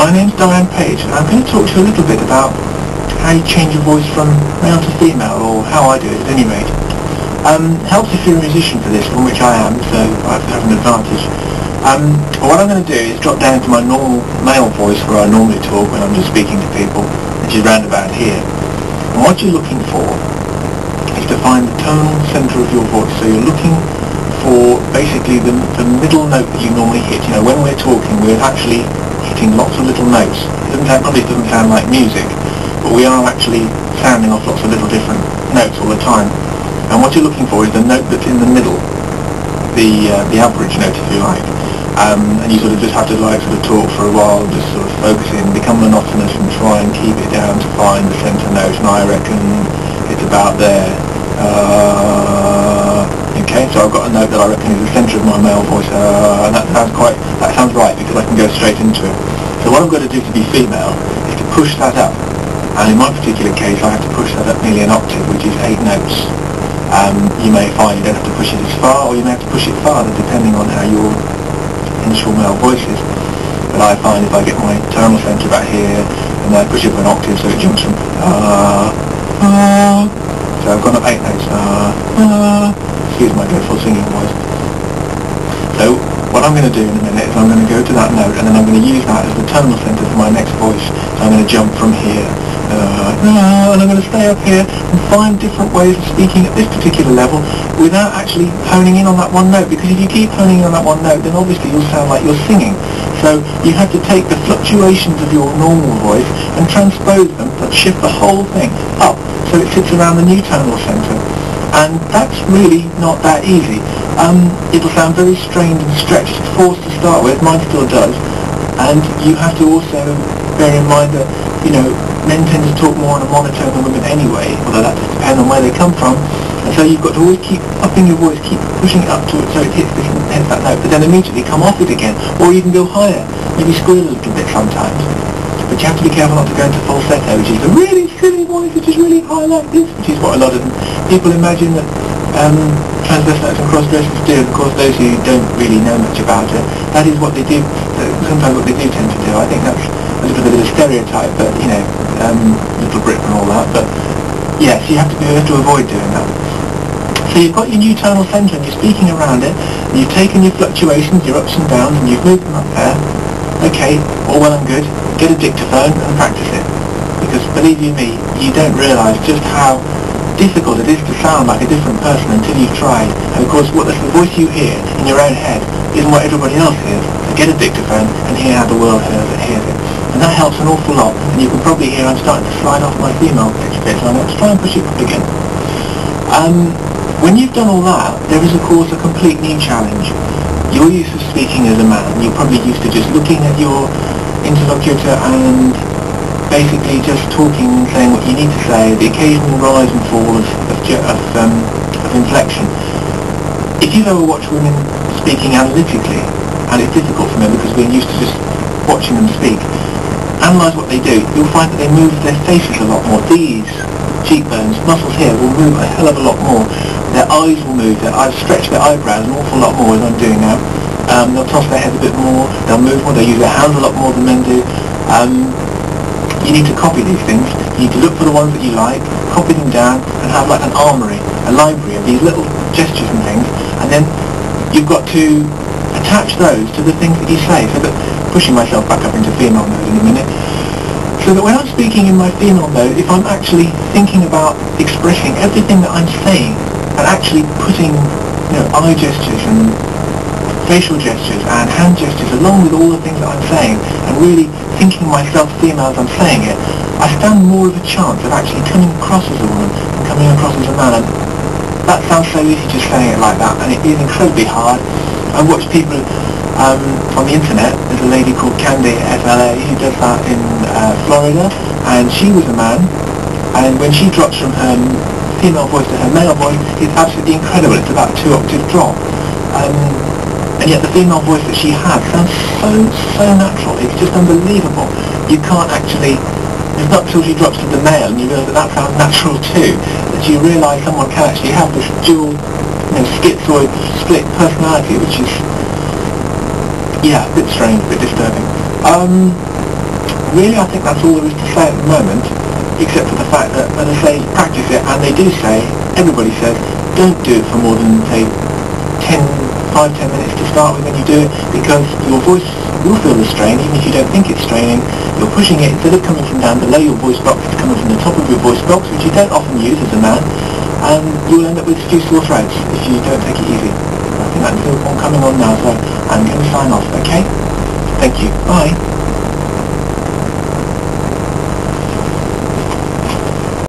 My name's Diane Paige, and I'm going to talk to you a little bit about how you change your voice from male to female, or how I do it at any rate. Helps if you're a musician for this, from which I am, so I have an advantage. What I'm going to do is drop down to my normal male voice where I normally talk when I'm just speaking to people, which is round about here. And what you're looking for is to find the tonal centre of your voice. So you're looking for basically the middle note that you normally hit. You know, when we're talking, we're actually hitting lots of little notes. Probably doesn't sound like music, but we are actually sounding off lots of little different notes all the time. And what you're looking for is the note that's in the middle, the average note, if you like. And you sort of just have to sort of talk for a while, just sort of focus in, become monotonous, and try and keep it down to find the centre note. And I reckon it's about there. Okay, so I've got a note that I reckon is the centre of my male voice, and that sounds right, because I can go straight into it. So what I'm going to do to be female is to push that up, and in my particular case I have to push that up nearly an octave, which is 8 notes. You may find you don't have to push it as far, or you may have to push it farther, depending on how your initial male voice is. But I find if I get my tonal centre about here, and then I push it up an octave so it jumps from so I've gone up 8 notes. Excuse my dreadful singing voice. So what I'm going to do in a minute is I'm going to go to that note, and then I'm going to use that as the tonal centre for my next voice. So I'm going to jump from here, and I'm going to stay up here and find different ways of speaking at this particular level without actually honing in on that one note, because if you keep honing in on that one note, then obviously you'll sound like you're singing. So you have to take the fluctuations of your normal voice and transpose them, but shift the whole thing up so it sits around the new tonal centre. And that's really not that easy. It'll sound very strained and stretched, forced to start with, mine still does, and you have to also bear in mind that, you know, men tend to talk more on a monotone than women anyway, although that does depend on where they come from, and so you've got to always keep upping your voice, keep pushing it up to it so it hits that note, but then immediately come off it again, or even go higher, maybe squeal a little bit sometimes. But you have to be careful not to go into falsetto, which is a really silly voice, which is really high like this, which is what a lot of people imagine that transvestites and cross-dressers do. Of course, those who don't really know much about it, that is what they do, sometimes what they do tend to do. I think that's a little bit of a stereotype, but, you know, Little Britain and all that, but yes, you have to avoid doing that. So you've got your new tonal centre, and you're speaking around it, and you've taken your fluctuations, your ups and downs, and you've moved them up there. Okay, all well and good. Get a dictaphone and practice it, because believe you me, you don't realise just how difficult it is to sound like a different person until you've tried. And of course, the voice you hear in your own head isn't what everybody else hears. So get a dictaphone and hear how the world hears it. And that helps an awful lot. And you can probably hear I'm starting to slide off my female pitch bit, so I'm going to try and push it up again. When you've done all that, there is of course a complete new challenge. You're used to speaking as a man. You're probably used to just looking at your interlocutor and basically just talking, saying what you need to say, the occasional rise and fall of inflection. If you've ever watched women speaking analytically, and it's difficult for men because we're used to just watching them speak, analyse what they do, you'll find that they move their faces a lot more. These cheekbones, muscles here, will move a hell of a lot more. Their eyes will move, I've stretched their eyebrows an awful lot more as I'm doing now. They'll toss their heads a bit more, they'll move more, they'll use their hands a lot more than men do. You need to copy these things. You need to look for the ones that you like, copy them down, and have like an armoury, a library of these little gestures and things, and then you've got to attach those to the things that you say, so that, pushing myself back up into female mode in a minute, so that when I'm speaking in my female mode, if I'm actually thinking about expressing everything that I'm saying, and actually putting, you know, eye gestures and facial gestures and hand gestures along with all the things that I'm saying, and really thinking myself female as I'm saying it, I stand more of a chance of actually coming across as a woman and coming across as a man. And that sounds so easy just saying it like that, and it is incredibly hard. I watch people on the internet. There's a lady called Candy FLA who does that in Florida, and she was a man, and when she drops from her female voice to her male voice, it's absolutely incredible. It's about a 2-octave drop. And yet the female voice that she had sounds so natural. It's just unbelievable. You can't actually, it's not until she drops to the male and you realise that sounds natural too, that you realise someone can actually have this dual, you know, schizoid split personality, which is, yeah, a bit strange, a bit disturbing. really, I think that's all there is to say at the moment, except for the fact that when they say practice it, and they do say, everybody says, don't do it for more than, say, 5-10 minutes to start with when you do it, because your voice will feel the strain, even if you don't think it's straining. You're pushing it, instead of coming from down below your voice box, it's coming from the top of your voice box, which you don't often use as a man, and you'll end up with a few sore throats if you don't take it easy. I think that's the one coming on now, so I'm going to sign off, okay? Thank you. Bye.